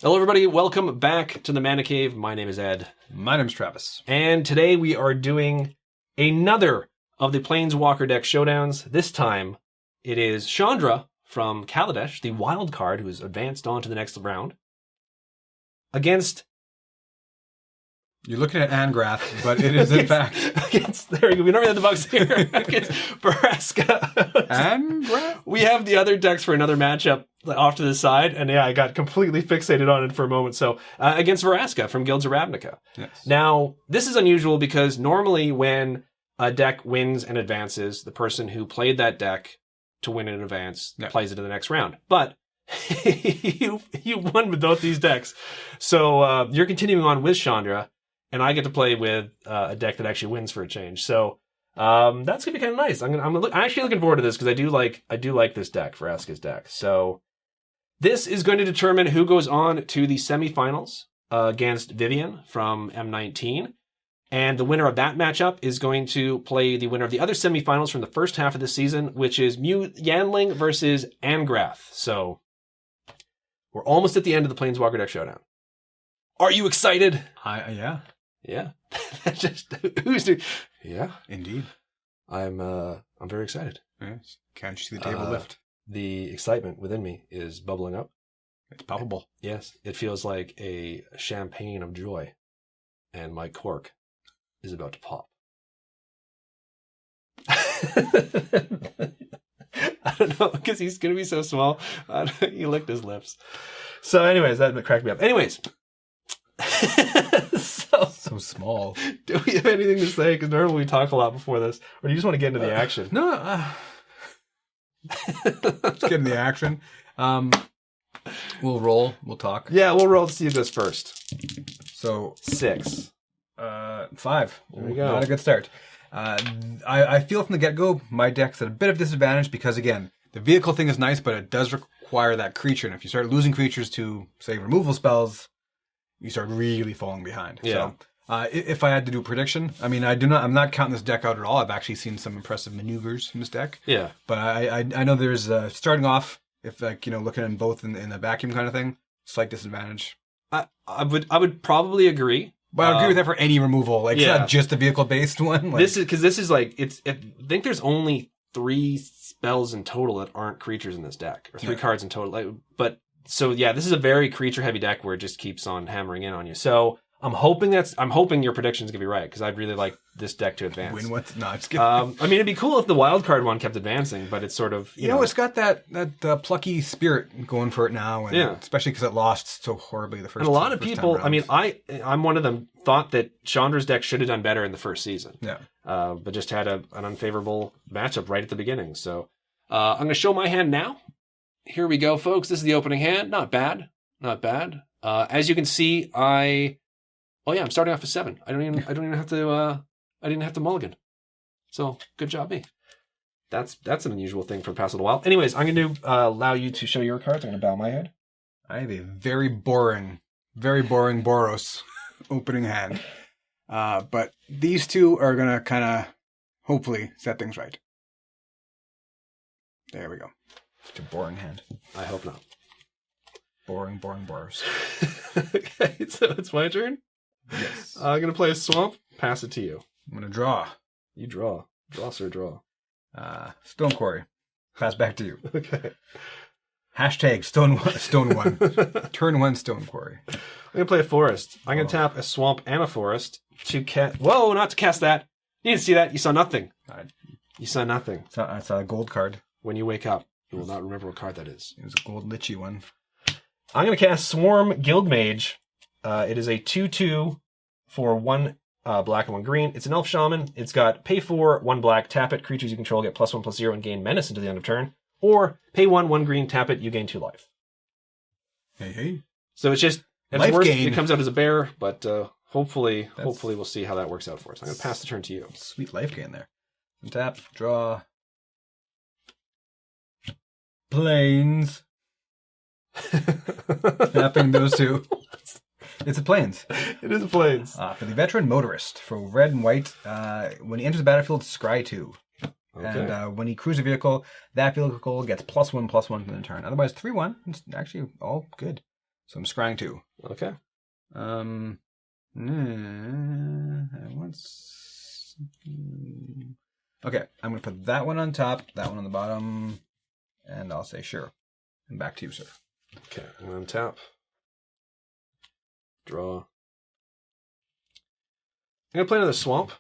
Hello, everybody. Welcome back to the Mana Cave. My name is Ed. My name's Travis. And today we are doing another of the Planeswalker Deck Showdowns. This time, it is Chandra from Kaladesh, the wild card who's advanced on to the next round, against... You're looking at Angrath, but it is in fact... There we go. We don't really have the bugs here. Against Vraska. Angrath? We have the other decks for another matchup off to the side, and yeah, I got completely fixated on it for a moment. So, against Vraska from Guilds of Ravnica. Yes. Now, this is unusual because normally when a deck wins and advances, the person who played that deck to win in advance plays it in the next round. But you won with both these decks. So, you're continuing on with Chandra, and I get to play with a deck that actually wins for a change. So, that's gonna be kind of nice. I'm actually looking forward to this because I do like this deck, Vraska's deck. So, this is going to determine who goes on to the semifinals against Vivian from M19. And the winner of that matchup is going to play the winner of the other semifinals from the first half of the season, which is Yanling versus Angrath. So we're almost at the end of the Planeswalker Deck Showdown. Are you excited? Yeah. Yeah. Yeah. Indeed. I'm very excited. Yes. Can't you see the table lift? The excitement within me is bubbling up. It's palpable. Yes, it feels like a champagne of joy, and my cork is about to pop. I don't know, because he's going to be so small. He licked his lips. So anyways, that cracked me up. Anyways. So small. Do we have anything to say? Because normally we talk a lot before this. Or do you just want to get into the action? No, let's get in the action. We'll roll. We'll talk. Yeah, we'll roll to see who goes first. So 6. 5. There we go. Not a good start. I feel from the get-go, my deck's at a bit of disadvantage because, again, the vehicle thing is nice, but it does require that creature. And if you start losing creatures to, say, removal spells, you start really falling behind. Yeah. So, if I had to do a prediction, I mean, I'm not counting this deck out at all. I've actually seen some impressive maneuvers from this deck. Yeah. But I know there's, starting off, if looking at both in the vacuum kind of thing, slight disadvantage. I would probably agree. But I agree with that for any removal. It's not just a vehicle-based one. This is like, I think there's only 3 spells in total that aren't creatures in this deck. Or 3 cards in total. So this is a very creature-heavy deck where it just keeps on hammering in on you. So I'm hoping your prediction's gonna be right, because I'd really like this deck to advance. Win what? No, it's good. I mean, it'd be cool if the wildcard one kept advancing, but it's sort of you know, it's got that plucky spirit going for it now, and especially because it lost so horribly the first. And a lot of people, I mean, I'm one of them, thought that Chandra's deck should have done better in the first season. Yeah. But just had an unfavorable matchup right at the beginning. So I'm gonna show my hand now. Here we go, folks. This is the opening hand. Not bad. Not bad. As you can see, I'm starting off with 7. I didn't have to mulligan. So good job, me. That's an unusual thing for the past little while. Anyways, I'm going to allow you to show your cards. I'm going to bow my head. I have a very boring Boros opening hand. But these two are going to kind of hopefully set things right. There we go. It's a boring hand. I hope not. Boring Boros. Okay, so it's my turn? Yes. I'm going to play a swamp, pass it to you. I'm going to draw. You draw. Draw, sir, draw. Stone Quarry. Pass back to you. Okay. Hashtag Stone 1. Turn 1 Stone Quarry. I'm going to play a forest. I'm going to tap a swamp and a forest to cast... Whoa, not to cast that. You didn't see that. You saw nothing. You saw nothing. It's a gold card. When you wake up, you will not remember what card that is. It was a gold lichy one. I'm going to cast Swarm Guildmage. It is a 2/2 for 1 black and 1 green. It's an elf shaman. It's got pay 4, 1 black, tap it. Creatures you control get +1/+0 and gain menace until the end of turn. Or pay 1, 1 green, tap it. You gain 2 life. Hey. So it's just life worse. Gain. It comes out as a bear, but hopefully we'll see how that works out for us. I'm going to pass the turn to you. Sweet life gain there. Tap, draw. Planes. Tapping those 2. It's a Plains. It is a Plains. For the Veteran Motorist, for red and white, when he enters the battlefield, scry 2. Okay. And when he cruises a vehicle, that vehicle gets +1/+1 to the turn. Otherwise, 3/1. It's actually all good. So I'm scrying 2. Okay. Okay, I'm going to put that one on top, that one on the bottom, and I'll say sure. And back to you, sir. Okay, I'm going to tap. Draw. I'm going to play another swamp.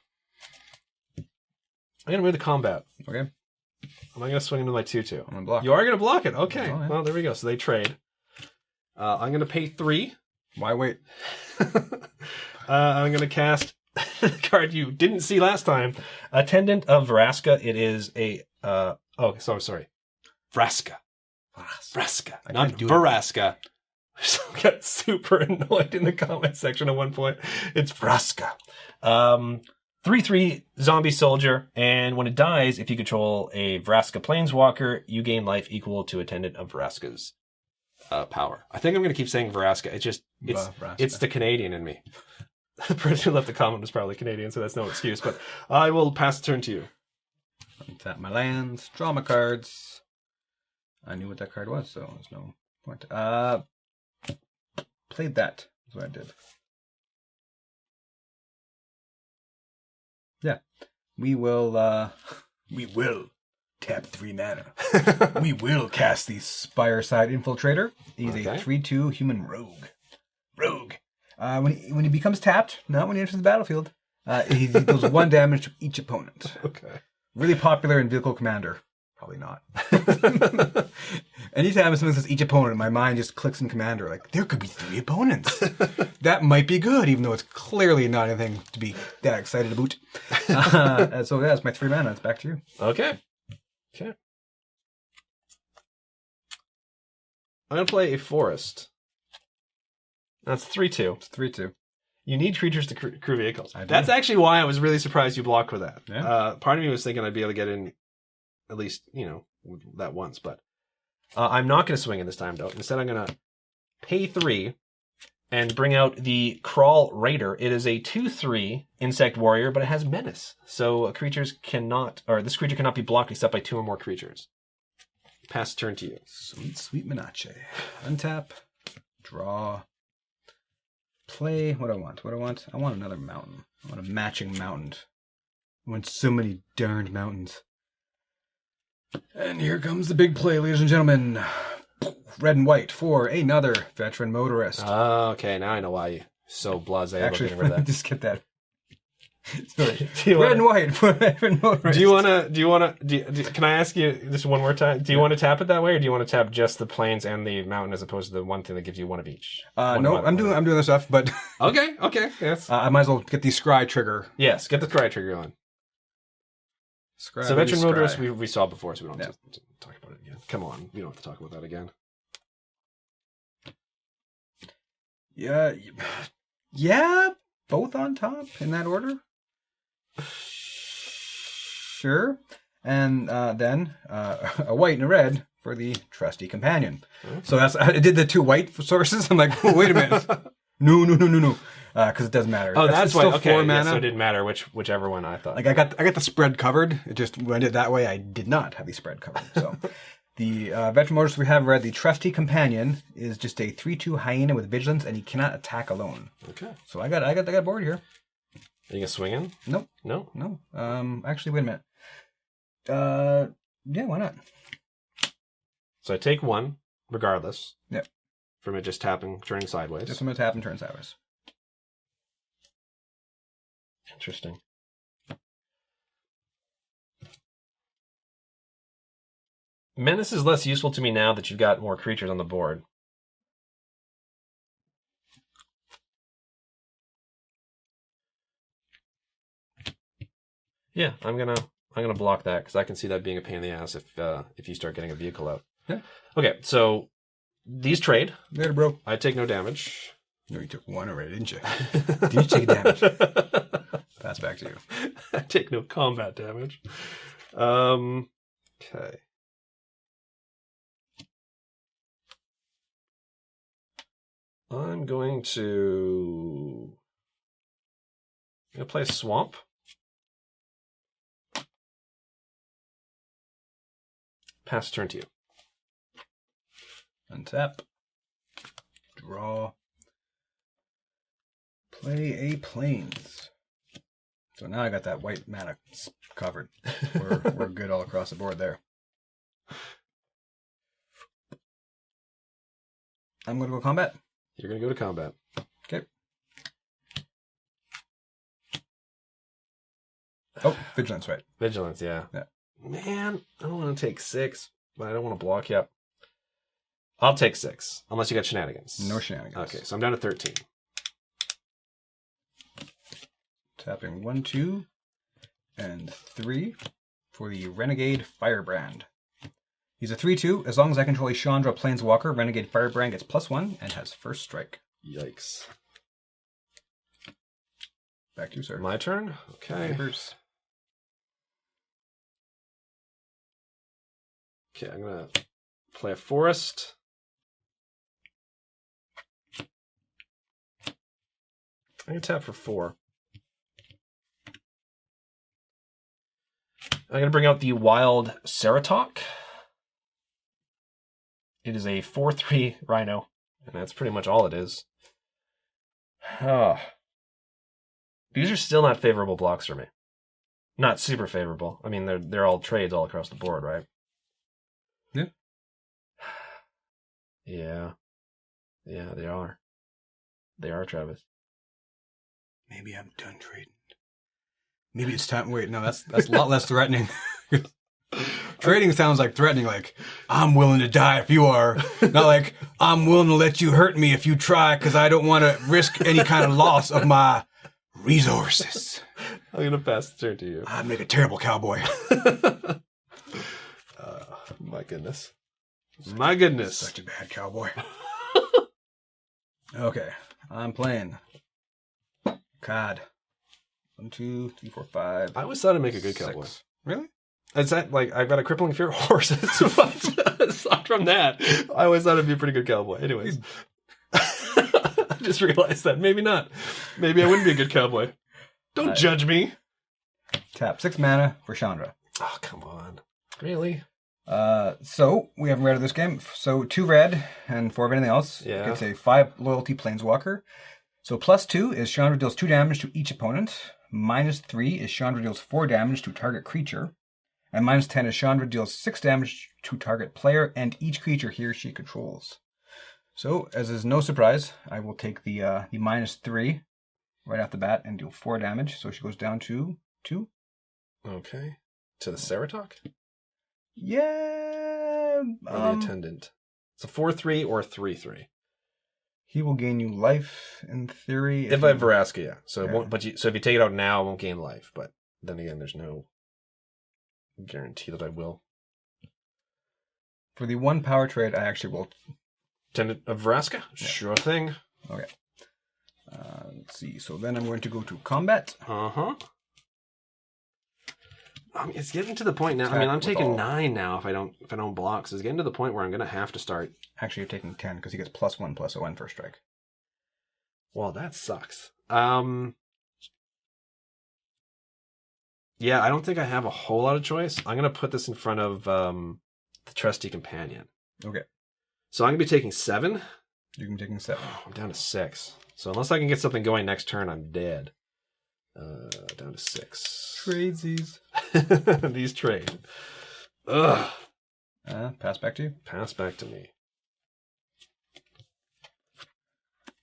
I'm going to move to combat. Okay. Am I going to swing into my 2/2? I'm going to block. You are going to block it. Okay. Oh, yeah. Well, there we go. So they trade. I'm going to pay 3. Why wait? I'm going to cast a card you didn't see last time. Attendant of Vraska. It is a... sorry. Vraska. Vraska. Not Vraska. I got super annoyed in the comment section at one point. It's Vraska. 3/3 zombie soldier, and when it dies, if you control a Vraska planeswalker, you gain life equal to Attendant of Vraska's power. I think I'm going to keep saying Vraska. It's the Canadian in me. The person who left the comment was probably Canadian, so that's no excuse, but I will pass the turn to you. Tap my lands, draw my cards. I knew what that card was, so there's no point. Played that. That's what I did. Yeah. We will tap 3 mana. We will cast the Spireside Infiltrator. He's a 3/2 human rogue. When he becomes tapped, not when he enters the battlefield, he deals 1 damage to each opponent. Okay. Really popular in Vehicle Commander. Probably not. Anytime someone says each opponent, my mind just clicks in Commander. Like, there could be 3 opponents. That might be good, even though it's clearly not anything to be that excited about. So yeah, it's my 3 mana. It's back to you. Okay. I'm going to play a forest. That's 3/2. It's 3/2. You need creatures to crew vehicles. That's actually why I was really surprised you blocked with that. Yeah. Part of me was thinking I'd be able to get in at least, that once, but I'm not going to swing it this time, though. Instead, I'm going to pay 3 and bring out the Crawl Raider. It is a 2/3 insect warrior, but it has menace. So this creature cannot be blocked except by 2 or more creatures. Pass turn to you. Sweet Menace. Untap. Draw. Play. What do I want? I want another mountain. I want a matching mountain. I want so many darned mountains. And here comes the big play, ladies and gentlemen. Red and white for another veteran motorist. Okay, now I know why you're so blasé about getting rid of that. Just get that. Sorry. Red and white for veteran motorist. Can I ask you this one more time? Do you want to tap it that way, or do you want to tap just the plains and the mountain as opposed to the one thing that gives you 1 of each? No, I'm doing this stuff, but Okay, yes. I might as well get the scry trigger. Yes, get the scry trigger on. So veteran motorist we saw before, so we don't have to talk about it again. Come on, we don't have to talk about that again. Yeah, both on top in that order. Sure. And then a white and a red for the trusty companion. Okay. So I did the 2 white sources. I'm like, oh, wait a minute. No. Because it doesn't matter. Oh, that's why. Okay, 4 mana. So it didn't matter whichever one I thought. Like I got the spread covered. It just when I did it that way, I did not have the spread covered. So the veteran motorist we have read, the trusty companion, is just a 3/2 hyena with vigilance, and he cannot attack alone. Okay. So I got board here. Are you gonna swing in? Nope. No. Actually, wait a minute. Yeah, why not? So I take 1, regardless. Yep. From it just tapping, turning sideways. Just I'm gonna tap and turn sideways. Interesting. Menace is less useful to me now that you've got more creatures on the board. Yeah, I'm gonna block that because I can see that being a pain in the ass if you start getting a vehicle out. Yeah. Okay, so these trade. Later, bro. I take no damage. No, you took 1 already, didn't you? Did you take damage? Pass back to you. I take no combat damage. Okay. I'm going to play Swamp. Pass turn to you. Untap. Draw. Play a Plains. So now I got that white mana covered. We're good all across the board there. I'm going to go combat. You're going to go to combat. Okay. Oh, Vigilance, right. Vigilance, yeah. Man, I don't want to take 6, but I don't want to block you up. I'll take 6, unless you got shenanigans. No shenanigans. Okay, so I'm down to 13. Tapping 1, 2, and 3 for the Renegade Firebrand. He's a 3/2. As long as I control a Chandra Planeswalker, Renegade Firebrand gets +1 and has first strike. Yikes. Back to you, sir. My turn? Okay. Papers. Okay, I'm going to play a forest. I'm going to tap for 4. I'm going to bring out the Wild Ceratok. It is a 4/3 Rhino, and that's pretty much all it is. Oh. These are still not favorable blocks for me. Not super favorable. I mean, they're all trades all across the board, right? Yeah. Yeah. Yeah, they are. They are, Travis. Maybe I'm done trading. Maybe it's time. Wait, no, that's a lot less threatening. Trading sounds like threatening, like, I'm willing to die if you are. Not like, I'm willing to let you hurt me if you try, because I don't want to risk any kind of loss of my resources. I'm going to pass the turn to you. I'd make a terrible cowboy. My goodness. My goodness. Such a bad cowboy. Okay, I'm playing. COD. 1, 2, 3, 4, 5. I always thought I'd make a good 6. cowboy. Really? It's that, like, I've got a crippling fear of horses. But aside from that, I always thought I'd be a pretty good cowboy. Anyways. I just realized that. Maybe not. Maybe I wouldn't be a good cowboy. Don't judge me. Tap 6 mana for Chandra. Oh, come on. Really? So, we haven't read of this game. So, 2 red and 4 of anything else. Yeah. It's a 5 loyalty Planeswalker. So, +2 is Chandra deals 2 damage to each opponent. -3 is Chandra deals 4 damage to target creature. And -10 is Chandra deals 6 damage to target player and each creature he or she controls. So, as is no surprise, I will take the -3 right off the bat and deal 4 damage. So she goes down to 2. Okay. To the Ceratok? Yeah. Or the Attendant? It's a 4/3 or a 3/3. He will gain you life in theory. If I have Vraska, yeah. So it won't. So if you take it out now, I won't gain life. But then again, there's no guarantee that I will. For the 1 power trade, I actually will. Attendant of Vraska? Yeah. Sure thing. Okay. Let's see. So then I'm going to go to combat. Uh-huh. It's getting to the point now. I mean, I'm taking 9 now if I don't block. So it's getting to the point where I'm going to have to start. Actually, you're taking 10 because he gets +1/+1 first strike. Well, that sucks. Yeah, I don't think I have a whole lot of choice. I'm going to put this in front of the Trusty Companion. Okay. So I'm going to be taking 7. You can be taking 7. I'm down to 6. So unless I can get something going next turn, I'm dead. Down to 6. Tradesies. These trade. Ugh. Pass back to you. Pass back to me.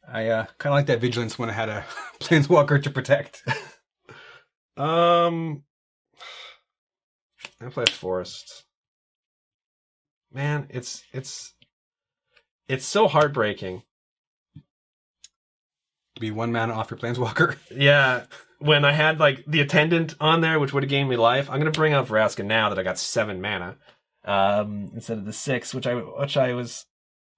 I kind of like that vigilance when I had a Planeswalker to protect. I play Forest. Man, it's so heartbreaking. Be 1 mana off your Planeswalker. Yeah, when I had like the Attendant on there, which would have gained me life. I'm gonna bring out Vraska now that I got 7 mana, instead of the 6, which I was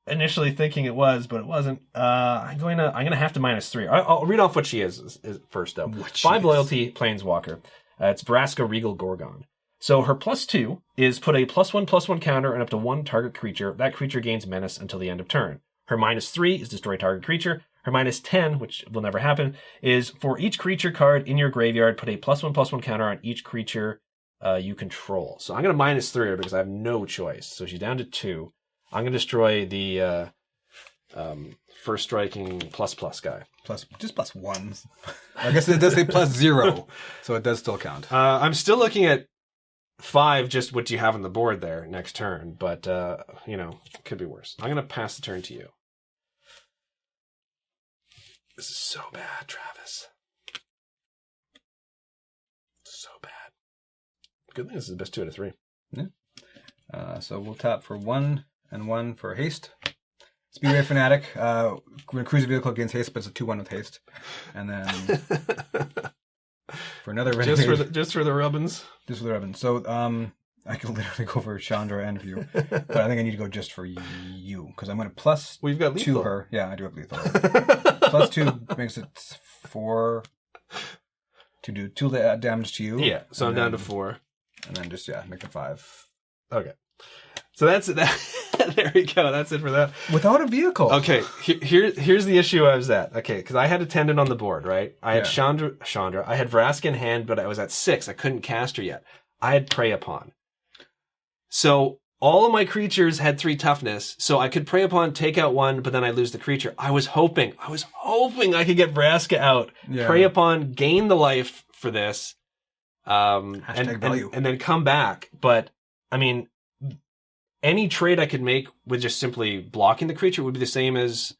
initially thinking it was, but it wasn't. I'm gonna have to -3. I'll read off what she is first though. 5 loyalty Planeswalker. It's Vraska Regal Gorgon. So her +2 is put a +1/+1 counter and up to 1 target creature. That creature gains menace until the end of turn. Her -3 is destroy target creature. Her -10, which will never happen, is for each creature card in your graveyard, put a +1/+1 counter on each creature you control. So I'm going to -3 her because I have no choice. So she's down to 2. I'm going to destroy the First striking ++ guy. Just +1s. I guess it does say +0, so it does still count. I'm still looking at 5, just what you have on the board there next turn, but, it could be worse. I'm going to pass the turn to you. This is so bad, Travis. So bad. Good thing this is the best 2 out of 3. Yeah. So we'll tap for 1 and 1 for haste. Speedway Fanatic. We're going to cruise a vehicle against haste, but it's a 2-1 with haste. And then for another renegade. Just for the rubbins? Just for the rubbins. So I can literally go for Chandra and for you. But I think I need to go just for you, because I'm going to plus Well, you've got lethal. 2 her. Yeah, I do have lethal. +2 makes it 4 to do 2 damage to you. Yeah, so I'm down to 4. And then just, make it 5. Okay. So that's it. There we go. That's it for that. Without a vehicle. Okay, here's the issue I was at. Okay, because I had a Tendon on the board, right? I had Chandra. I had Vraska in hand, but I was at 6. I couldn't cast her yet. I had Prey Upon. So all of my creatures had 3 toughness, so I could Prey Upon, take out 1, but then I lose the creature. I was hoping I could get Vraska out, Prey Upon, gain the life for this, and then come back. But I mean, any trade I could make with just simply blocking the creature would be the same as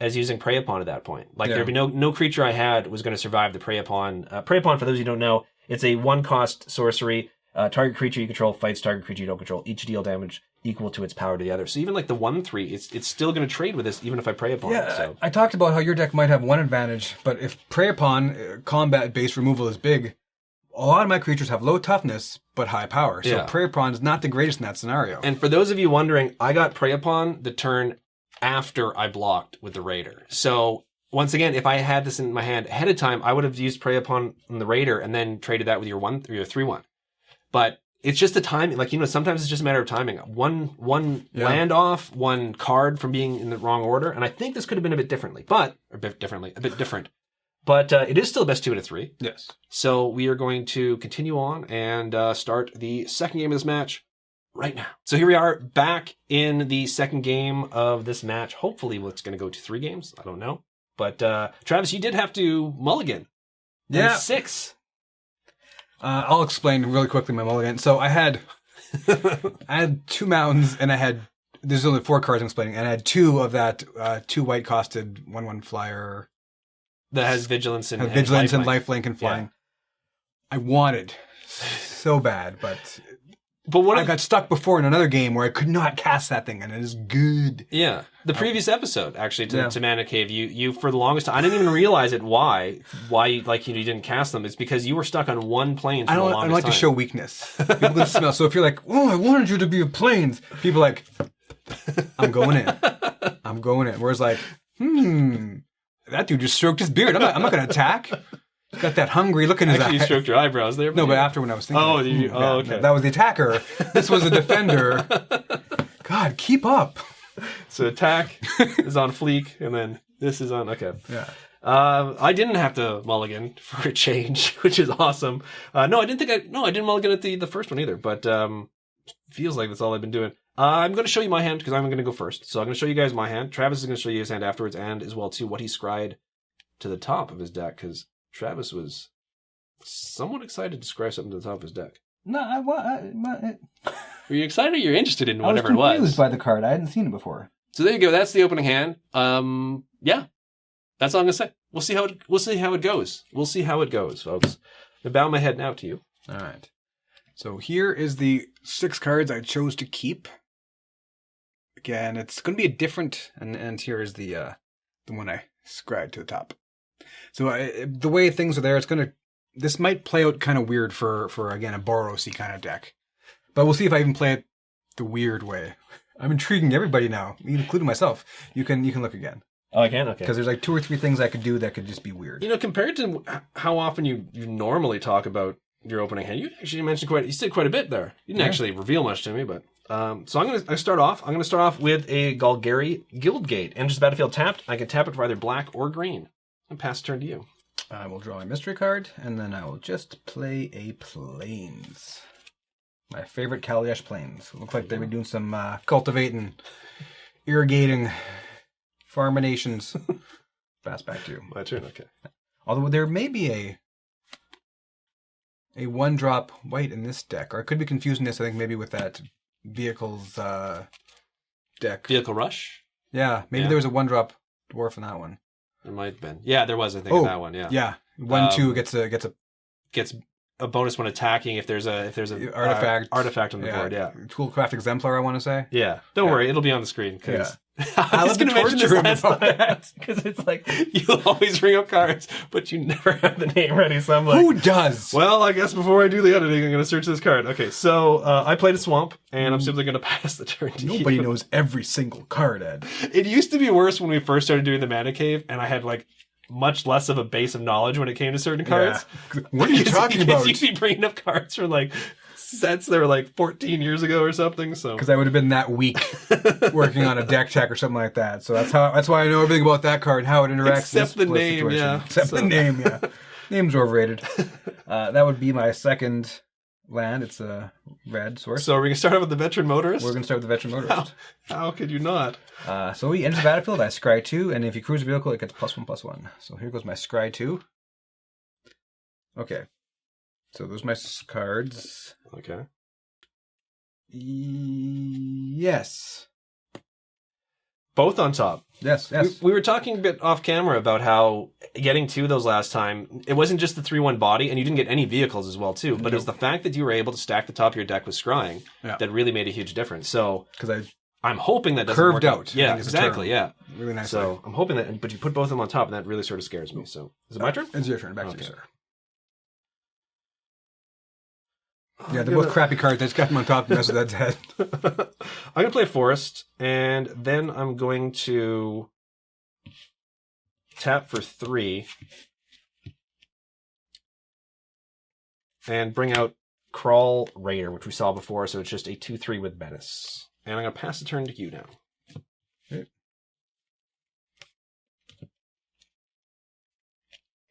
using Prey Upon at that point. Like there'd be no creature I had was going to survive the Prey Upon. Prey Upon, for those who don't know, it's a 1-cost sorcery. Target creature you control fights target creature you don't control. Each deal damage equal to its power to the other. So even like the 1/3, it's still going to trade with this, even if I Prey Upon it. So. I talked about how your deck might have one advantage, but if Prey Upon combat-based removal is big, a lot of my creatures have low toughness but high power. So Prey Upon is not the greatest in that scenario. And for those of you wondering, I got Prey Upon the turn after I blocked with the Raider. So once again, if I had this in my hand ahead of time, I would have used Prey Upon the Raider and then traded that with your 3/1. But it's just the timing. Like, sometimes it's just a matter of timing. One land off, 1 card from being in the wrong order. And I think this could have been a bit different. But it is still best 2 out of 3. Yes. So we are going to continue on and start the second game of this match right now. So here we are back in the second game of this match. Hopefully it's going to go to 3 games. I don't know. But Travis, you did have to mulligan. Yeah. 6. I'll explain really quickly my mulligan. So I had 2 mountains, and there's only 4 cards I'm explaining, and I had 2 of that 2 white costed 1/1 flyer that has vigilance and lifelink and flying. Yeah. I wanted so bad, but I got stuck before in another game where I could not cast that thing, and it is good. Yeah. The previous episode, actually, to Mana Cave, you for the longest time, I didn't even realize it. Why you didn't cast them? It's because you were stuck on 1 plane for the longest time. I don't like to show weakness. People can smell. So if you're like, I wanted you to be a planes, people are like, I'm going in. Whereas like, that dude just stroked his beard. I'm not going to attack. He's got that hungry look in his eye. You stroked your eyebrows there. No, but after when I was thinking. Okay. That was the attacker. This was the defender. God, keep up. So attack is on fleek, and then this is on. Okay. Yeah. I didn't have to mulligan for a change, which is awesome. I didn't mulligan at the first one either, but feels like that's all I've been doing. I'm going to show you my hand because I'm going to go first. So I'm going to show you guys my hand. Travis is going to show you his hand afterwards, and as well too what he scryed to the top of his deck, because Travis was somewhat excited to scry something to the top of his deck. No, Were you excited or you're interested in whatever it was? I was confused by the card. I hadn't seen it before. So there you go. That's the opening hand. Yeah. That's all I'm going to say. We'll see how it goes. We'll see how it goes, folks. I bow my head now to you. All right. So here is the 6 cards I chose to keep. Again, it's going to be a different, and here is the one I scribed to the top. So the way things are there, this might play out kind of weird for again, a Boros-y kind of deck. But we'll see if I even play it the weird way. I'm intriguing everybody now, including myself. You can look again. Oh, I can? Okay. Because there's like 2 or 3 things I could do that could just be weird. Compared to how often you normally talk about your opening hand, you actually mentioned you said quite a bit there. You didn't actually reveal much to me, but so I'm going to start off with a Golgari Guildgate. Enters the battlefield tapped. I can tap it for either black or green. And pass the turn to you. I will draw a mystery card, and then I will just play a Plains. My favorite Kaladesh Plains. Look like they've been doing some cultivating, irrigating Farminations. Pass back to you. My turn, okay. Although there may be a 1-drop white in this deck, or I could be confusing this. I think maybe with that vehicles deck. Vehicle Rush? Yeah, maybe there was a 1-drop dwarf in that one. There might have been. Yeah, there was, I think, in that one, yeah. Yeah. 1/2 gets a bonus when attacking if there's a artifact on the board, yeah. Toolcraft Exemplar, I want to say. Yeah. Don't worry, it'll be on the screen. Cause I was going to mention this last time. Because it's like, you always bring up cards, but you never have the name ready. So I'm like, who does? Well, I guess before I do the editing, I'm going to search this card. Okay, so I played a Swamp, and I'm simply going to pass the turn to Nobody you. knows every single card, Ed. It used to be worse when we first started doing the Mana Cave, and I had like much less of a base of knowledge when it came to certain cards. Yeah. What are you talking about? You'd be bringing up cards from like sets that were like 14 years ago or something. So because I would have been that week working on a deck check or something like that. So that's why I know everything about that card, how it interacts. Except the name, situation. Yeah. Except the name, yeah. Name's overrated. That would be my second land. It's a red source. So are we going to start off with the Veteran Motorist? We're going to start with the Veteran Motorist. How could you not? So he enters the battlefield. I scry 2, and if you cruise a vehicle, it gets +1/+1. So here goes my scry 2. Okay. So those are my cards. Okay. Yes. Both on top. Yes. We were talking a bit off camera about how getting 2 those last time, it wasn't just the 3/1 body, and you didn't get any vehicles as well, too. But it was the fact that you were able to stack the top of your deck with scrying that really made a huge difference. So because I'm hoping that doesn't curved work out. Yeah, exactly. Yeah. Really nice. So I'm hoping that, but you put both of them on top, and that really sort of scares me. So is it my turn? It's your turn. Back to you, sir. Yeah, they're both crappy cards. I just got them on top and mess with that head. I'm going to play Forest, and then I'm going to tap for 3 and bring out Crawl Raider, which we saw before, so it's just a 2/3 with Menace. And I'm going to pass the turn to you now. Okay.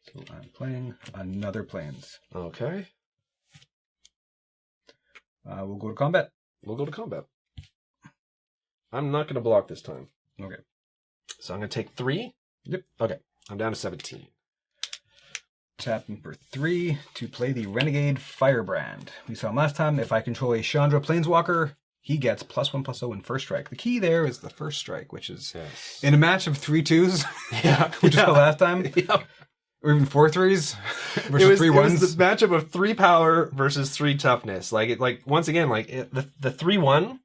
So I'm playing another Plains. Okay. We'll go to combat. We'll go to combat. I'm not going to block this time. Okay. So I'm going to take 3. Yep. Okay. I'm down to 17. Tapping for 3 to play the Renegade Firebrand. We saw him last time. If I control a Chandra Planeswalker, he gets +1/+0 in first strike. The key there is the first strike, which is in a match of 3/2s, which is the last time. Yeah. Or even 4/3s versus 3/1s. It was the matchup of 3 power versus 3 toughness. Once again, the 3/1,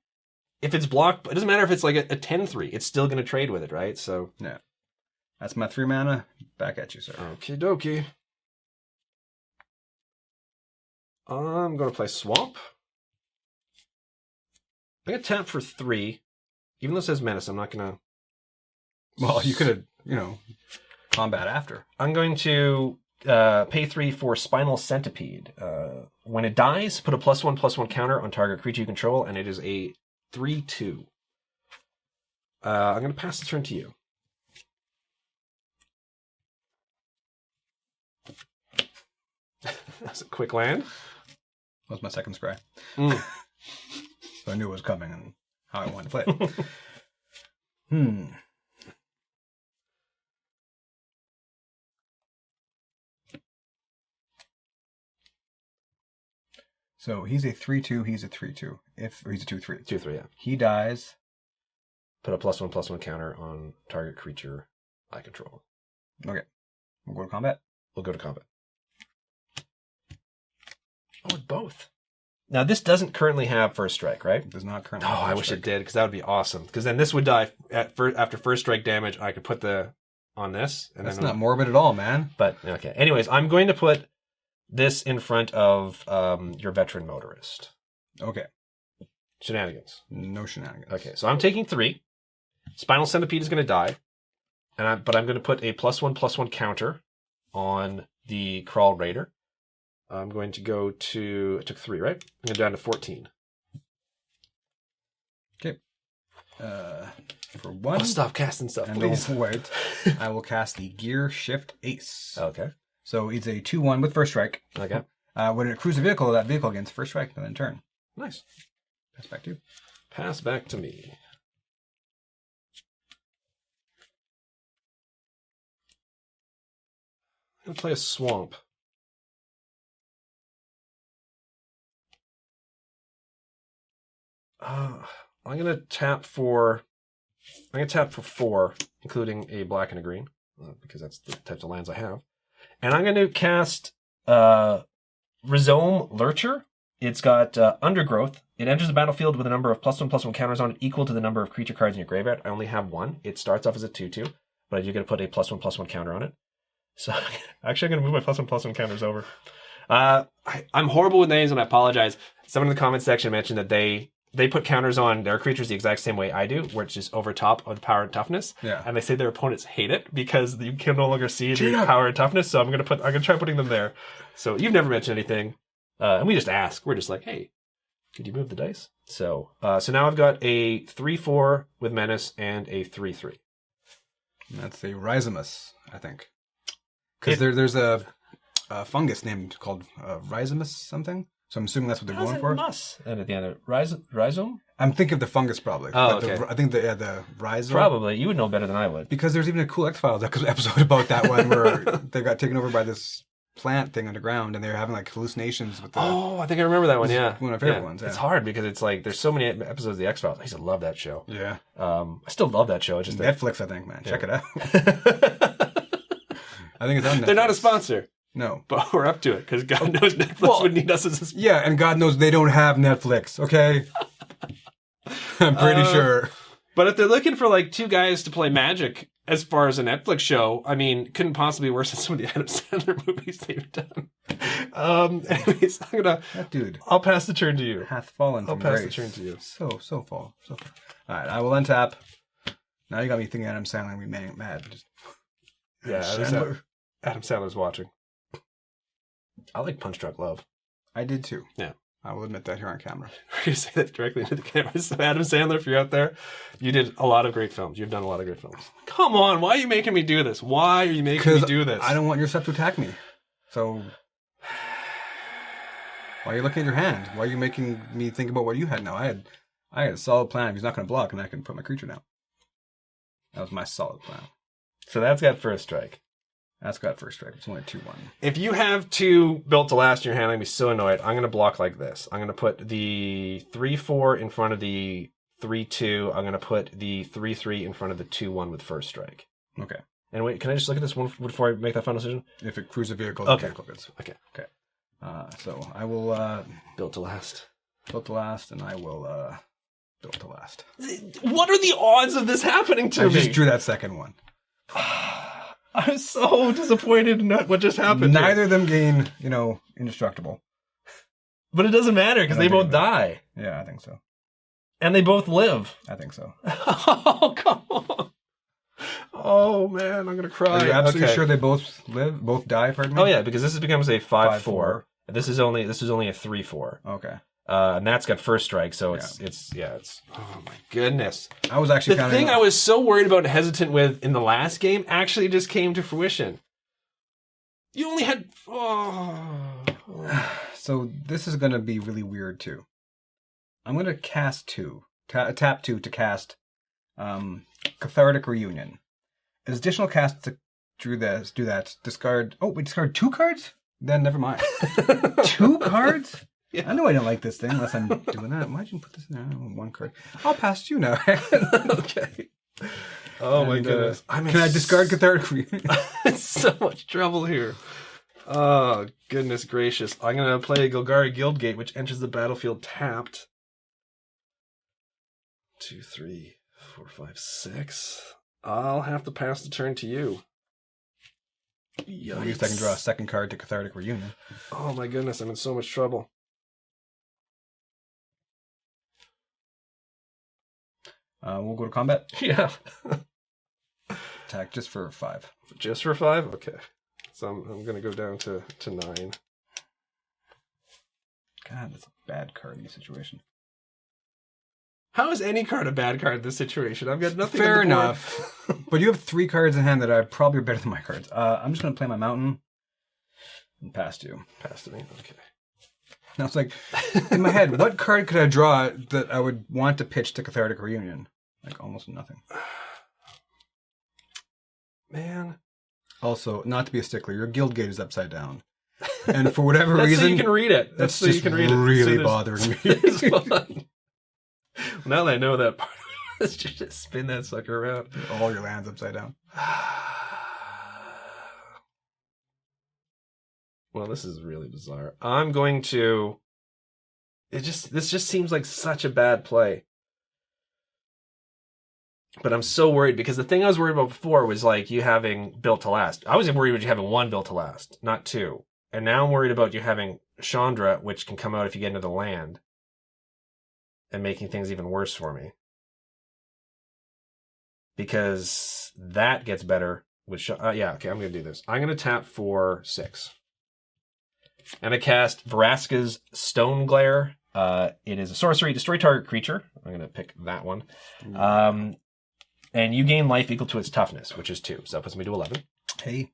if it's blocked, it doesn't matter if it's like a 10/3, it's still going to trade with it, right? So yeah, that's my 3 mana. Back at you, sir. Okie dokie. I'm going to play Swamp. I'm going to tap for 3. Even though it says Menace, I'm not going to... Well, you could have, combat after. I'm going to pay 3 for Spinal Centipede. When it dies, put a +1/+1 counter on target creature you control, and it is a 3/2. I'm going to pass the turn to you. That's a quick land. That was my second scry. So I knew it was coming and how I wanted to play it. So he's a 3/2, he's a 3/2. Or he's a 2/3. 2/3, yeah. He dies. Put a +1/+1 counter on target creature I control. Okay. We'll go to combat. We'll go to combat. Oh, with both. Now, this doesn't currently have first strike, right? It does not currently have first strike. I wish it did, because that would be awesome. Because then this would die after first strike damage. I could put on this. And that's not morbid at all, man. But, okay. Anyways, I'm going to put this in front of your Veteran Motorist. Okay. Shenanigans. No shenanigans. Okay, so I'm taking 3. Spinal Centipede is going to die. But I'm going to put a +1/+1 counter on the Crawl Raider. I'm going to go to... I took 3, right? I'm going down to 14. Okay. For 1... I'll stop casting stuff, and please. Wait. I will cast the Gear Shift Ace. Okay. So it's a 2/1 with first strike. Okay. When it accrues a vehicle, that vehicle gains first strike and then turn. Nice. Pass back to you. Pass back to me. I'm going to play a swamp. I'm going to tap for 4, including a black and a green, because that's the types of lands I have. And I'm going to cast Rhizome Lurcher. It's got Undergrowth. It enters the battlefield with a number of +1/+1 counters on it equal to the number of creature cards in your graveyard. I only have 1. It starts off as a 2/2, but I do get to put a +1/+1 counter on it. So actually, I'm going to move my +1/+1 counters over. I'm horrible with names, and I apologize. Someone in the comments section mentioned that they put counters on their creatures the exact same way I do, where it's just over top of the power and toughness. Yeah. And they say their opponents hate it because you can no longer see the power and toughness. So I'm gonna try putting them there. So you've never mentioned anything, and we just ask. We're just like, hey, could you move the dice? So now I've got a 3/4 with menace and a 3/3. That's a Rhizomus, I think, because there's a fungus named called Rhizomus something. So I'm assuming that's what they're going for. Mus. And at the end of rhizome? I'm thinking of the fungus probably. Oh, but okay. I think the rhizome. Probably. You would know better than I would. Because there's even a cool X-Files episode about that one where they got taken over by this plant thing underground and they were having like hallucinations with the... Oh, I think I remember that one, yeah. One of my favorite ones, yeah. It's hard because it's like, there's so many episodes of the X-Files. I used to love that show. Yeah. I still love that show. It's just Netflix, I think, man. Yeah. Check it out. I think it's on Netflix. They're not a sponsor. No. But we're up to it, because God knows Netflix would need us as a sponsor. Yeah, and God knows they don't have Netflix, okay? I'm pretty sure. But if they're looking for like 2 guys to play Magic as far as a Netflix show, I mean, couldn't possibly be worse than some of the Adam Sandler movies they've done. Anyways, That dude. I'll pass the turn to you. Hath fallen from grace. I'll pass the turn to you. So far. All right, I will untap. Now you got me thinking Adam Sandler and me mad. Yeah, Sandler. Adam Sandler's watching. I like Punch Drunk Love. I did too. Yeah. I will admit that here on camera. We're going to say that directly into the camera. So Adam Sandler, if you're out there, you did a lot of great films. You've done a lot of great films. Come on, why are you making me do this? Why are you making me do this? I don't want your stuff to attack me. So why are you looking at your hand? Why are you making me think about what you had now? I had a solid plan. He's not going to block, and I can put my creature down. That was my solid plan. So that's got first strike. That's got first strike. It's only 2/1. If you have 2 built to last in your hand, I'm going to be so annoyed. I'm going to block like this. I'm going to put the 3/4 in front of the 3/2. I'm going to put the 3/3 in front of the 2/1 with first strike. Okay. And wait, can I just look at this one before I make that final decision? If it cruises a vehicle, okay. The vehicle gets. Okay. So I will built to last. Built to last, and I will built to last. What are the odds of this happening to me? I just drew that second one. I'm so disappointed in what just happened. Neither of them gain, indestructible. But it doesn't matter because they both die. Yeah, I think so. And they both live. I think so. Oh, come on. Oh, man, I'm going to cry. Are you absolutely sure they both live? Both die, pardon me? Oh, yeah, because this becomes a 5/4. This is only a 3/4. Okay. And that's got first strike, so it's oh my goodness. I was actually the thing I was so worried about and hesitant with in the last game actually just came to fruition. You only had So this is going to be really weird too. I'm going to cast 2. Tap 2 to cast Cathartic Reunion. As additional cast to do that. Discard. Oh, we discard 2 cards? Then never mind. 2 cards? Yeah. I know I don't like this thing unless I'm doing that. Why'd you put this in there? 1 card. I'll pass 2 now. Okay. Oh my goodness. Can I discard Cathartic Reunion? So much trouble here. Oh, goodness gracious. I'm going to play a Golgari Guildgate, which enters the battlefield tapped. 2, 3, 4, 5, 6. I'll have to pass the turn to you. Yikes. At least I can draw a second card to Cathartic Reunion. Oh my goodness, I'm in so much trouble. We'll go to combat. Yeah. Attack just for 5. Just for 5? Okay. So I'm going to go down to 9. God, that's a bad card in this situation. How is any card a bad card in this situation? I've got nothing. Fair enough. But you have 3 cards in hand that are probably better than my cards. I'm just going to play my mountain and pass to you. Pass to me? Okay. Now it's like, in my head, what card could I draw that I would want to pitch to Cathartic Reunion? Like, almost nothing. Man. Also, not to be a stickler, your guild gate is upside down. And for whatever That's reason... so you can read it. That's so you can read it. really So bothering me. Now that I know that part, let's just spin that sucker around. All your lands upside down. Well, this is really bizarre. I'm going to... This just seems like such a bad play. But I'm so worried because the thing I was worried about before was like you having built to last. I was worried about you having one built to last, not two. And now I'm worried about you having Chandra, which can come out if you get into the land. And making things even worse for me. Because that gets better with yeah, okay, I'm going to do this. I'm going to tap for 6. And I cast Vraska's Stone Glare. It is a sorcery, destroy target creature. I'm going to pick that one. And you gain life equal to its toughness, which is 2. So that puts me to 11. Hey,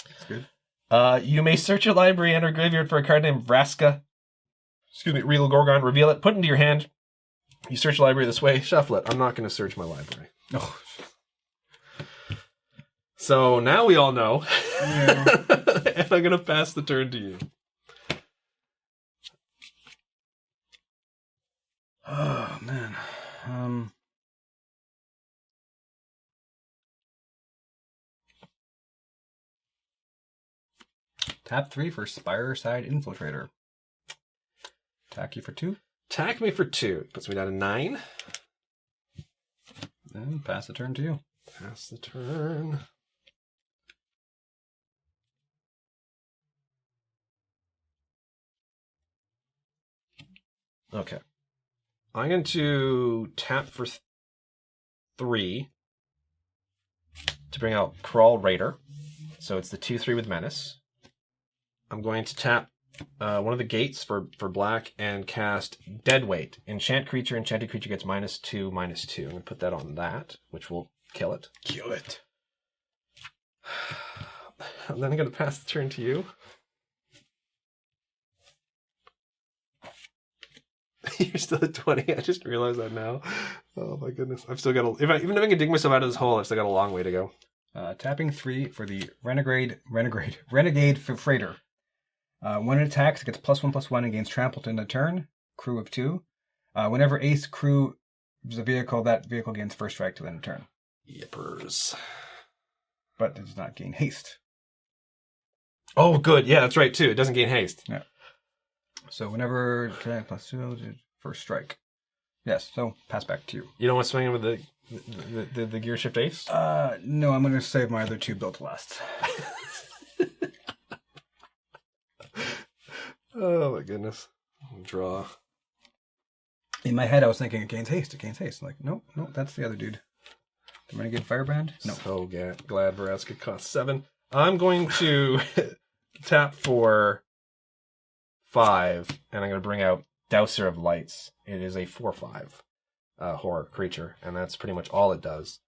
that's good. You may search your library and/or graveyard for a card named Vraska. Excuse me, Regal Gorgon. Reveal it, put it into your hand. You search the library this way, shuffle it. I'm not going to search my library. Oh. So now we all know. Yeah. And I'm going to pass the turn to you. Oh, man. Tap 3 for Spireside Infiltrator. Attack you for 2. Attack me for 2. Puts me down to 9. Then pass the turn to you. Pass the turn. Okay. I'm going to tap for 3 to bring out Crawl Raider. So it's the 2/3 with Menace. I'm going to tap one of the gates for black and cast Deadweight. Enchanted creature gets -2/-2. I'm going to put that on that, which will kill it. Kill it. And then I'm going to pass the turn to you. You're still at 20. I just realized that now. Oh my goodness. I've still got even if I can dig myself out of this hole, I've still got a long way to go. Tapping 3 for the Renegade Freighter. When it attacks, it gets +1/+1 and gains trampled in a turn. Crew of 2. Whenever Ace Crew is a vehicle, that vehicle gains first strike to end a turn. Yippers. But it does not gain haste. Oh, good. Yeah, that's right, too. It doesn't gain haste. Yeah. So whenever attack +2, first strike. Yes, so pass back to you. You don't want to swing in with the gear shift ace? No, I'm going to save my other 2 built to last. Oh my goodness. Draw. In my head, I was thinking it gains haste. Like, nope, that's the other dude. The Renegade Firebrand? No. So glad Vraska costs 7. I'm going to tap for 5, and I'm going to bring out Dowser of Lights. It is a 4/5 horror creature, and that's pretty much all it does.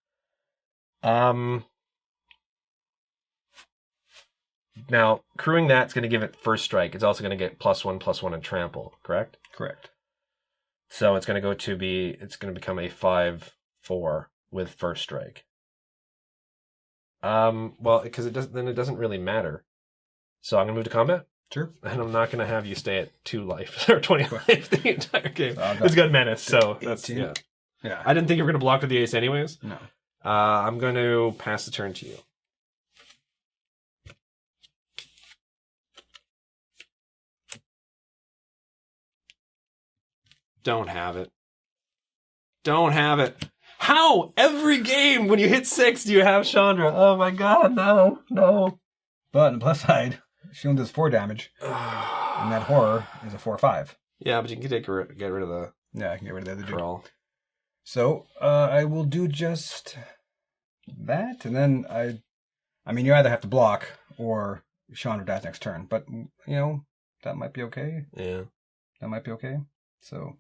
Now, crewing that's going to give it first strike. It's also going to get +1/+1 and trample, correct? Correct. So it's going to become a 5/4 with first strike. Well, because it doesn't really matter. So I'm going to move to combat. Sure. And I'm not going to have you stay at 2 life or 20 life the entire game. It's got menace, so that's 18. Yeah. I didn't think you were going to block with the ace anyways. No. I'm going to pass the turn to you. Don't have it. How? Every game when you hit 6 do you have Chandra? Oh my god, no. But on the plus side, she only does 4 damage. And that horror is a 4/5. Yeah, but you can get rid of the... Yeah, I can get rid of the other dude. Crawl. So, I will do just that, and then I mean, you either have to block, or Chandra dies next turn. But, that might be okay. Yeah. That might be okay. So,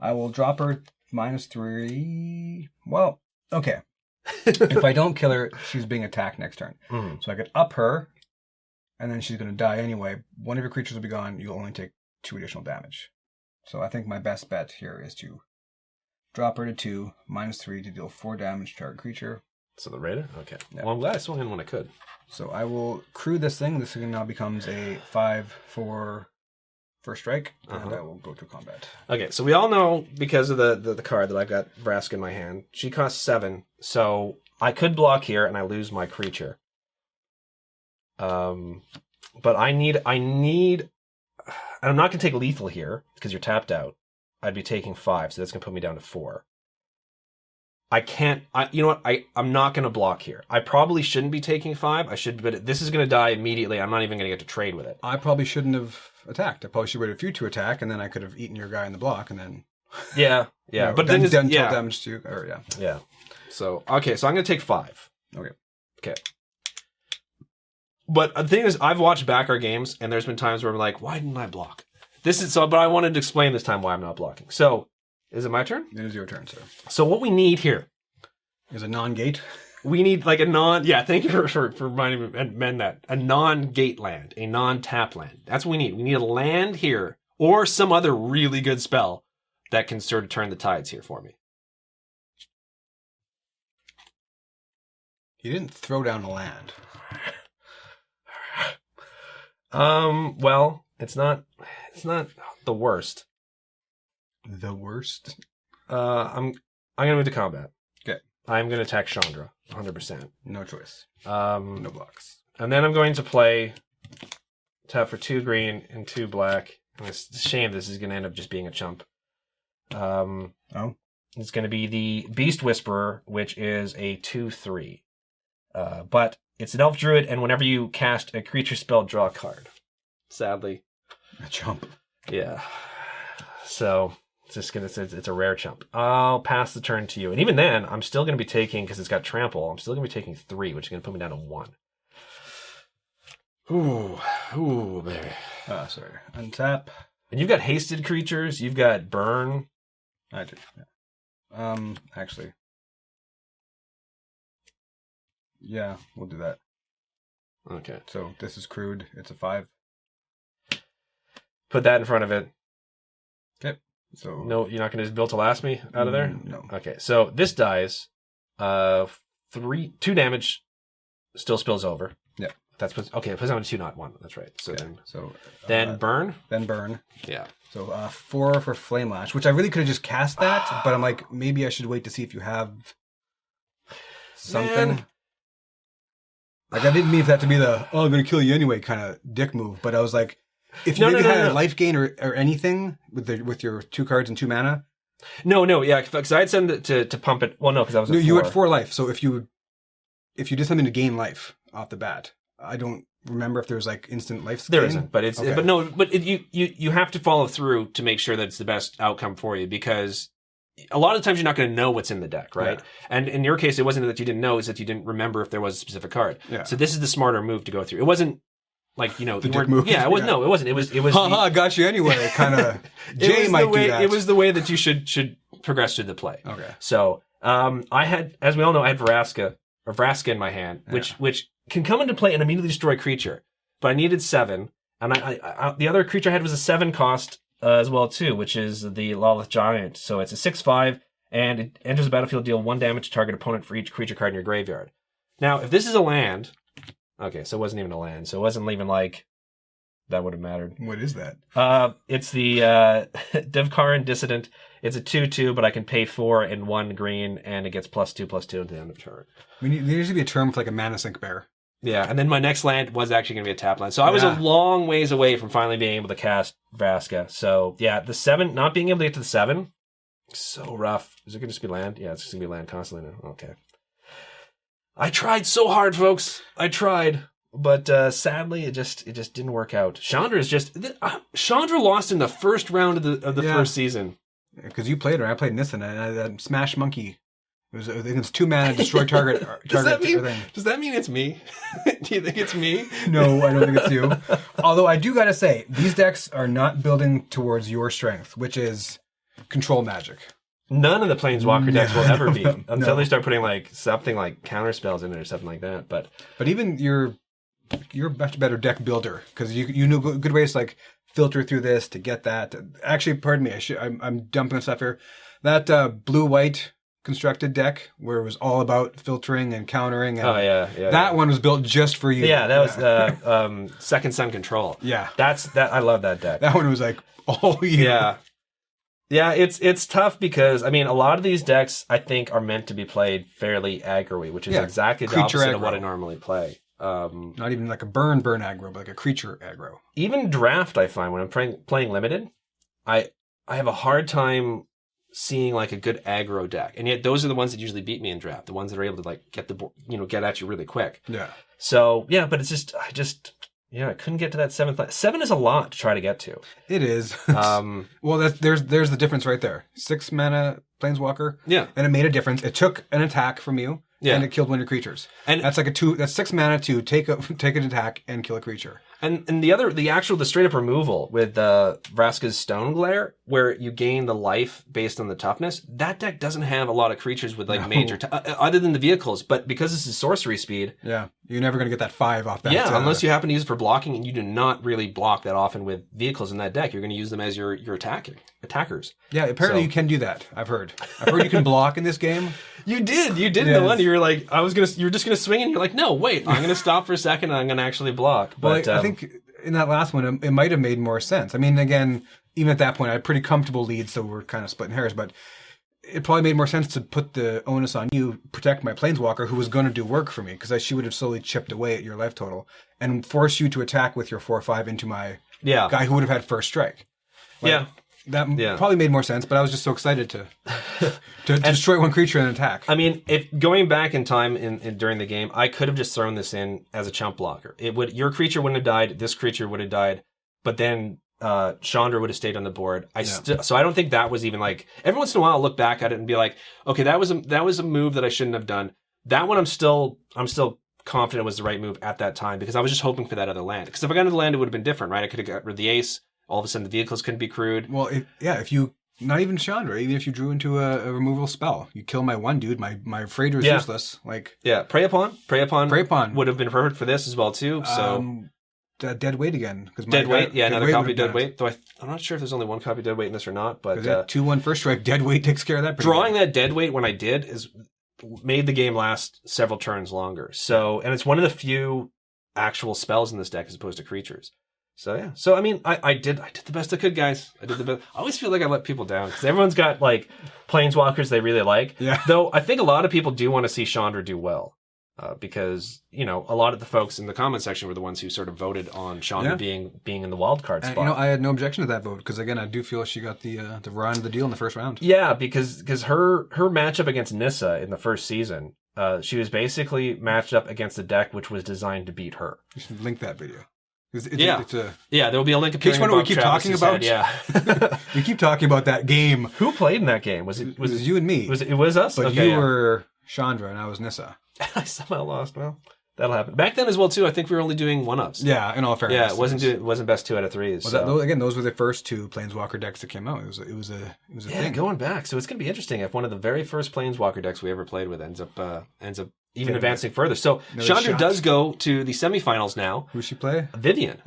I will drop her -3. Well, okay. If I don't kill her, she's being attacked next turn. Mm-hmm. So I could up her, and then she's going to die anyway. One of your creatures will be gone. You'll only take 2 additional damage. So I think my best bet here is to drop her to 2, -3 to deal 4 damage to target creature. So the Raider? Okay. Yeah. Well, I'm glad I swung in when I could. So I will crew this thing. This thing now becomes a 5/4 first strike, and I will go to combat. Okay, so we all know, because of the card that I've got Vraska in my hand, she costs 7, so I could block here and I lose my creature. But I need, and I'm not going to take lethal here, because you're tapped out. I'd be taking 5, so that's going to put me down to 4. I can't, you know what, I'm not going to block here. I probably shouldn't be taking 5, but this is going to die immediately. I'm not even going to get to trade with it. I probably shouldn't have attacked. I probably should have waited for you to attack, and then I could have eaten your guy in the block, and then... Yeah. But then dealt damage to you, or yeah. Yeah. So, okay, so I'm going to take 5. Okay. But the thing is, I've watched back our games, and there's been times where I'm like, why didn't I block? But I wanted to explain this time why I'm not blocking. So, is it my turn? It is your turn, sir. So what we need here is a non-gate. We need like a non... Yeah, thank you for reminding me, amend that. A non-gate land, a non-tap land. That's what we need. We need a land here, or some other really good spell that can sort of turn the tides here for me. He didn't throw down a land. Well, it's not the worst. The worst? I'm gonna move to combat. Okay. I'm gonna attack Chandra, 100%. No choice. No blocks. And then I'm going to play tap for 2 green and 2 black. And it's a shame this is gonna end up just being a chump. It's gonna be the Beast Whisperer, which is a 2/3. But it's an elf druid, and whenever you cast a creature spell, draw a card. Sadly. A chump. Yeah. So it's a rare chump. I'll pass the turn to you. And even then, I'm still going to be taking, because it's got trample, I'm still going to be taking 3, which is going to put me down to 1. Ooh, baby. Sorry. Untap. And you've got hasted creatures. You've got burn. I do. Yeah. Actually. Yeah, we'll do that. Okay. So this is crude. It's a 5. Put that in front of it. Okay. So no, you're not going to just build to last me out of there? No. Okay, so this dies. 2 damage still spills over. Yeah. It puts down to 2, not 1. That's right. So yeah. then burn? Then burn. Yeah. So 4 for Flame Lash, which I really could have just cast that, but I'm like, maybe I should wait to see if you have something. Man. Like, I didn't mean for that to be the, I'm going to kill you anyway kind of dick move, but I was like, if you had a life gain or anything with your 2 cards and 2 mana. No, yeah, because I had sent it to pump it. Well, no, because I was at 4. You were at 4 life, so if you did something to gain life off the bat, I don't remember if there was like instant life gain. There isn't, but you have to follow through to make sure that it's the best outcome for you, because a lot of times you're not going to know what's in the deck, right? Yeah. And in your case, it wasn't that you didn't know, it's that you didn't remember if there was a specific card. Yeah. So this is the smarter move to go through. It wasn't like, the dick move. Yeah, it was no, it wasn't. It was I got you anyway, kind of. Jay might do that. It was the way that you should progress through the play. Okay. So, I had, as we all know, I had Vraska in my hand, which can come into play and immediately destroy a creature. But I needed 7, and I the other creature I had was a 7 cost as well too, which is the Lawless Giant. So it's a 6/5, and it enters the battlefield, deal 1 damage to target opponent for each creature card in your graveyard. Now, if this is a land, okay, so it wasn't even a land, so it wasn't even like that would have mattered. What is that? It's the Devkaran Dissident. It's a 2/2, but I can pay 4 and 1 green, and it gets +2/+2 at the end of turn. There needs to be a term with like a mana sink bear. Yeah, and then my next land was actually going to be a tap land. So I was a long ways away from finally being able to cast Vraska. So, yeah, the 7, not being able to get to the 7, so rough. Is it going to just be land? Yeah, it's just going to be land constantly now. Okay. I tried so hard, folks. I tried. But sadly, it just didn't work out. Chandra is just... Chandra lost in the first round of the first season. Because you played her. I played Nissan, and that Smash Monkey... I think it's 2 mana, destroy target. Does that mean it's me? Do you think it's me? No, I don't think it's you. Although I do gotta say, these decks are not building towards your strength, which is control magic. None of the Planeswalker decks will ever be until they start putting like something like counter spells in it or something like that. But even you're a much better deck builder because you know good ways to like filter through this to get that. Actually, pardon me, I'm dumping stuff here. That blue-white constructed deck where it was all about filtering and countering. And yeah. That one was built just for you. Yeah, that was Second Sun Control. Yeah. I love that deck. That one was like all you. Yeah. Yeah, it's tough because, I mean, a lot of these decks, I think, are meant to be played fairly aggro-y, which is exactly the opposite of what I normally play. Not even like a burn aggro, but like a creature aggro. Even draft, I find, when I'm playing limited, I have a hard time seeing like a good aggro deck. And yet those are the ones that usually beat me in draft, the ones that are able to like get at you really quick. Yeah. So, yeah, but it's I couldn't get to that 7th line. 7 is a lot to try to get to. It is. Well, there's the difference right there. 6 mana Planeswalker. Yeah. And it made a difference. It took an attack from you. Yeah. And it killed one of your creatures. And that's like that's 6 mana to take an attack and kill a creature. And the straight up removal with Vraska's Stone Glare, where you gain the life based on the toughness, that deck doesn't have a lot of creatures with like major, other than the vehicles, but because this is sorcery speed. Yeah. You're never going to get that 5 off that. Yeah, unless you happen to use it for blocking, and you do not really block that often with vehicles in that deck. You're going to use them as your attackers. Yeah, apparently you can do that. I've heard you can block in this game. You did in the one. You were like, you were just going to swing, and you're like, no, wait, I'm going to stop for a second, and I'm going to actually block. But I think in that last one, it might have made more sense. I mean, again, even at that point, I had pretty comfortable leads, so we're kind of splitting hairs, but it probably made more sense to put the onus on you, protect my Planeswalker, who was going to do work for me, because she would have slowly chipped away at your life total, and force you to attack with your 4/5 into my guy who would have had first strike. That probably made more sense, but I was just so excited to destroy one creature and attack. I mean, if going back in time during the game, I could have just thrown this in as a chump blocker. Your creature wouldn't have died, this creature would have died, but then Chandra would have stayed on the board. So I don't think that was even like, every once in a while I'll look back at it and be like, okay, that was a move that I shouldn't have done. That one I'm still confident was the right move at that time, because I was just hoping for that other land. Because if I got another land, it would have been different, right? I could have got rid of the ace. All of a sudden the vehicles couldn't be crewed. Well, if you, not even Chandra, even if you drew into a removal spell, you kill my one dude, my Freighter is useless. Prey Upon would have been perfect for this as well too. So Dead Weight again. Dead Weight, another copy of Dead Weight. Though I'm not sure if there's only one copy of Dead Weight in this or not. But 2/1 first strike, Dead Weight takes care of that. Drawing that Dead Weight when I did made the game last several turns longer. So, and it's one of the few actual spells in this deck as opposed to creatures. So yeah. So I mean, I did the best I could, guys. I did the best. I always feel like I let people down because everyone's got like Planeswalkers they really like. Yeah. Though I think a lot of people do want to see Chandra do well, because a lot of the folks in the comment section were the ones who sort of voted on Chandra being in the wild card spot. I had no objection to that vote because again, I do feel she got the run of the deal in the first round. Yeah, because her matchup against Nissa in the first season, she was basically matched up against a deck which was designed to beat her. You should link that video. There will be a link. Case one we keep talking about. We keep talking about that game. Who played in that game? Was it you and me? It was us. But you were Chandra and I was Nissa. I somehow lost. Well, that'll happen. Back then as well too. I think we were only doing 1-ups. Yeah, in all fairness. Yeah, it wasn't best 2 out of 3s. Well, again, those were the first 2 Planeswalker decks that came out. It was a thing. Going back. So it's gonna be interesting if one of the very first Planeswalker decks we ever played with ends up even advancing further. So Chandra does go to the semifinals now. Who's she play? Vivian.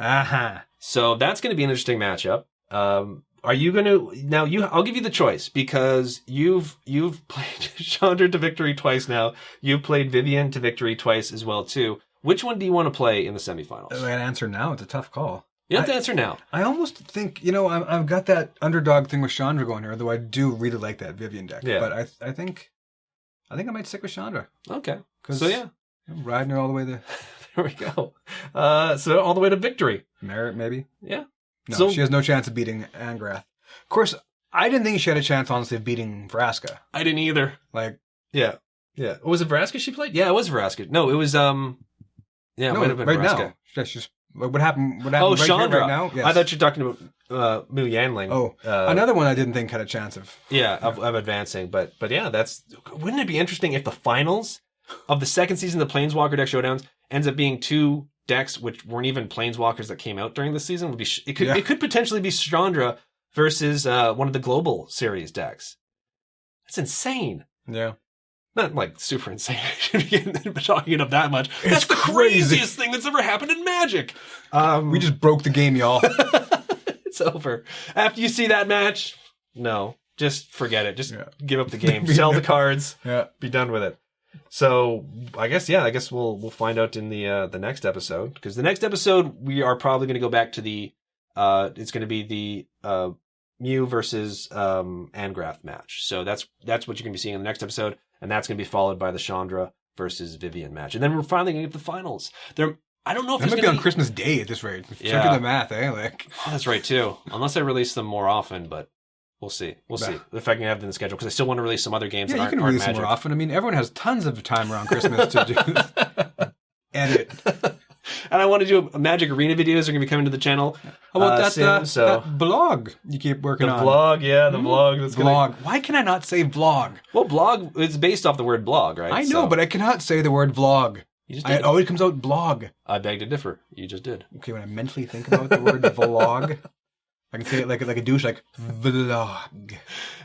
So that's going to be an interesting matchup. Are you going to now? I'll give you the choice because you've played Chandra to victory twice now. You've played Vivian to victory twice as well too. Which one do you want to play in the semifinals? I got to answer now. It's a tough call. You have to answer now. I almost think I've got that underdog thing with Chandra going here, though I do really like that Vivian deck. Yeah. But I think I might stick with Chandra. Okay. So I'm riding her all the way there. There we go. So all the way to victory. Merit, maybe? Yeah. No, she has no chance of beating Angrath. Of course, I didn't think she had a chance, honestly, of beating Vraska. I didn't either. Yeah. Was it Vraska she played? Yeah, it was Vraska. No, it was, it might have been right Vraska. Now. That's just, what happened Chandra. Right now? Yes. I thought you were talking about Mu Yanling. Another one I didn't think had a chance of. Yeah, of advancing. But yeah, wouldn't it be interesting if the finals of the second season of the Planeswalker Deck Showdowns ends up being 2 decks which weren't even Planeswalkers that came out during this season? It could potentially be Chandra versus one of the Global Series decks. That's insane. Yeah. Not like super insane. I shouldn't be talking it up that much. That's the craziest thing that's ever happened in Magic. We just broke the game, y'all. It's over. After you see that match, no. just forget it. Just give up the game. Sell the cards. Yeah. Be done with it. So I guess we'll find out in the next episode, because the next episode we are probably going to go back to the it's going to be the Mew versus Angrath match. So that's what you're going to be seeing in the next episode, and that's going to be followed by the Chandra versus Vivian match, and then we're finally going to get the finals. I don't know if that might be on Christmas Day at this rate. Yeah. Check the math, eh? Like, that's right too. Unless I release them more often, but we'll see. We'll see if I can have them in the schedule, because I still want to release some other games. Yeah, that you can aren't release them Magic more often. I mean, everyone has tons of time around Christmas to do edit. And I want to do a Magic Arena videos are going to be coming to the channel. How about soon, that blog you keep working on? The vlog, yeah, the vlog. That's vlog. Why can I not say vlog? Well, blog is based off the word blog, right? I know, but I cannot say the word vlog. You just did. It always comes out blog. I beg to differ. You just did. Okay, when I mentally think about the word vlog, I can say it like a douche, like vlog.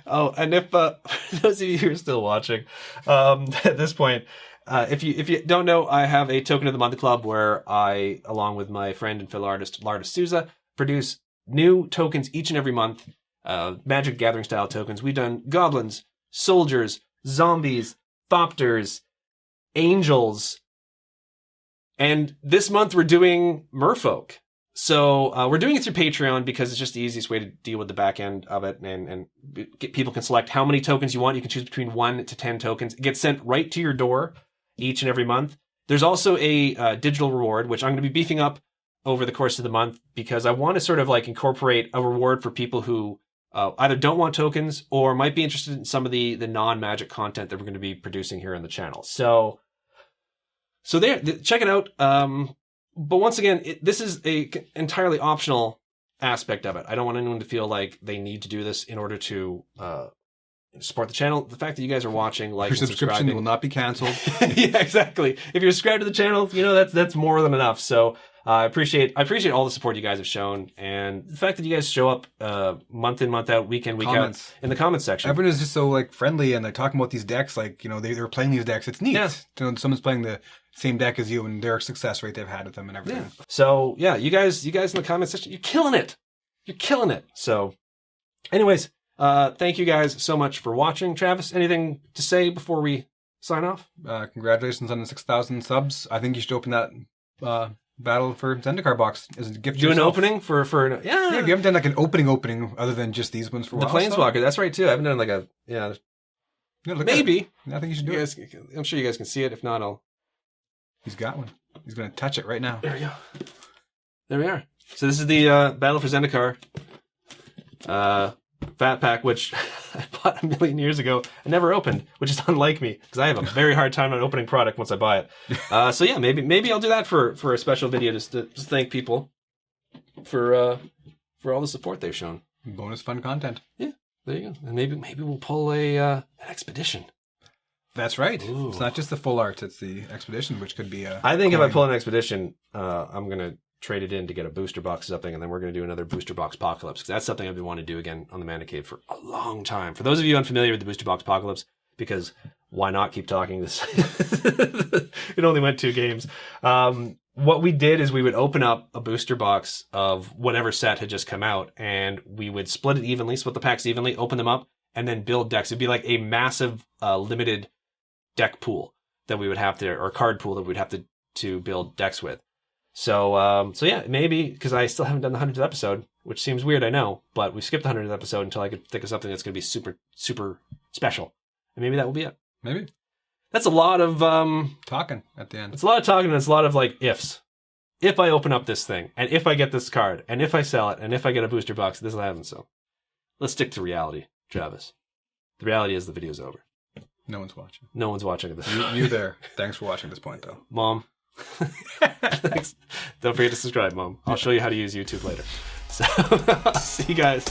Oh, and if those of you who are still watching, at this point, if you don't know, I have a Token of the Month club where I, along with my friend and fellow artist Larda Souza, produce new tokens each and every month, Magic Gathering style tokens. We've done goblins, soldiers, zombies, thopters, angels, and this month we're doing merfolk. So we're doing it through Patreon because it's just the easiest way to deal with the back end of it, and people can select how many tokens you want. You can choose between 1 to 10 tokens. It gets sent right to your door each and every month. There's also a digital reward, which I'm going to be beefing up over the course of the month, because I want to sort of like incorporate a reward for people who either don't want tokens or might be interested in some of the non-Magic content that we're going to be producing here on the channel. So there, check it out. But once again, this is a entirely optional aspect of it. I don't want anyone to feel like they need to do this in order to support the channel. The fact that you guys are watching, like, your subscription will not be canceled. Yeah, exactly. If you're subscribed to the channel, that's more than enough. So I appreciate all the support you guys have shown, and the fact that you guys show up month in, month out, week in, week out in the comments section. Everyone is just so like friendly, and they're talking about these decks like, they're playing these decks. It's neat. Yeah. Someone's playing the same deck as you and their success rate they've had with them and everything. Yeah. So yeah, you guys in the comments section, you're killing it. You're killing it. So anyways, thank you guys so much for watching. Travis, anything to say before we sign off? Congratulations on the 6,000 subs. I think you should open that Battle for Zendikar box as a gift. Do yourself. an opening for yeah. You haven't done like an opening other than just these ones for a the while. Planeswalker. So. That's right too. I haven't done like a maybe. I think you should do it. I'm sure you guys can see it. If not, I'll. He's got one. He's going to touch it right now. There we go. There we are. So this is the Battle for Zendikar Fat Pack, which I bought 1 million years ago and never opened, which is unlike me, because I have a very hard time on opening product once I buy it. So yeah, maybe I'll do that for a special video, just to thank people for all the support they've shown. Bonus fun content. Yeah, there you go. And maybe we'll pull an expedition. That's right. Ooh. It's not just the full art; it's the expedition, which could be a. I think if I pull an expedition, I'm gonna trade it in to get a booster box or something, and then we're going to do another booster box apocalypse, because that's something I've been wanting to do again on the Mana Cave for a long time. For those of you unfamiliar with the booster box apocalypse, because why not keep talking this? It only went 2 games. What we did is we would open up a booster box of whatever set had just come out, and we would split the packs evenly, open them up, and then build decks. It'd be like a massive limited deck pool that we would have to, or card pool that we'd have to build decks with. So yeah, maybe, because I still haven't done the 100th episode, which seems weird, I know, but we skipped the 100th episode until I could think of something that's going to be super, super special. And maybe that will be it. Maybe. That's a lot of... talking at the end. It's a lot of talking, and it's a lot of, like, ifs. If I open up this thing, and if I get this card, and if I sell it, and if I get a booster box, this will happen. So let's stick to reality, Travis. The reality is the video's over. No one's watching. No one's watching this. You there. Thanks for watching this point, though. Mom. Thanks. Don't forget to subscribe, Mom. I'll show you how to use YouTube later. So, see you guys.